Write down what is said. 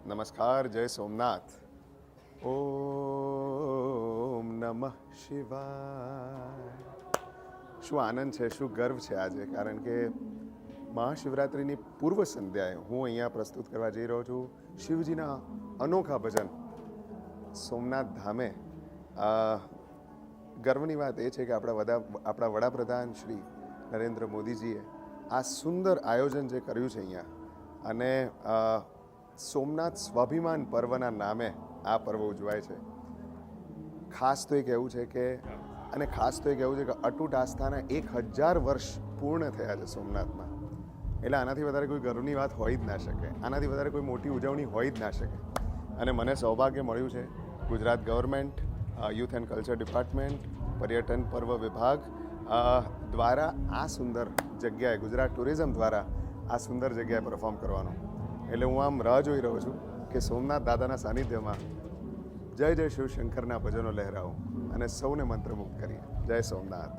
નમસ્કાર. જય સોમનાથ. ઓમ નમઃ શિવાય. શું આનંદ છે, શું ગર્વ છે આજે, કારણ કે મહાશિવરાત્રિની પૂર્વ સંધ્યાએ હું અહીંયા પ્રસ્તુત કરવા જઈ રહ્યો છું શિવજીના અનોખા ભજન સોમનાથ ધામે. ગર્વની વાત એ છે કે આપણા વડાપ્રધાન શ્રી નરેન્દ્ર મોદીજીએ આ સુંદર આયોજન જે કર્યું છે અહીંયા, અને સોમનાથ સ્વાભિમાન પર્વના નામે આ પર્વ ઉજવાય છે. ખાસ તો એ કહેવું છે કે અતૂટ આસ્થાના 1000 વર્ષ પૂર્ણ થયા છે સોમનાથમાં. એટલે આનાથી વધારે કોઈ ગર્વની વાત હોય જ ના શકે, આનાથી વધારે કોઈ મોટી ઉજવણી હોય જ ના શકે. અને મને સૌભાગ્ય મળ્યું છે Gujarat government, youth and culture department, પર્યટન પર્વ વિભાગ દ્વારા આ સુંદર જગ્યાએ, ગુજરાત ટુરિઝમ દ્વારા આ સુંદર જગ્યાએ પરફોર્મ કરવાનું. એટલે હું આમ રાહ જોઈ રહ્યો છું કે સોમનાથ દાદાના સાનિધ્યમાં જય જય શિવશંકરના ભજનો લહેરાવું અને સૌને મંત્રમુગ્ધ કરીએ. જય સોમનાથ.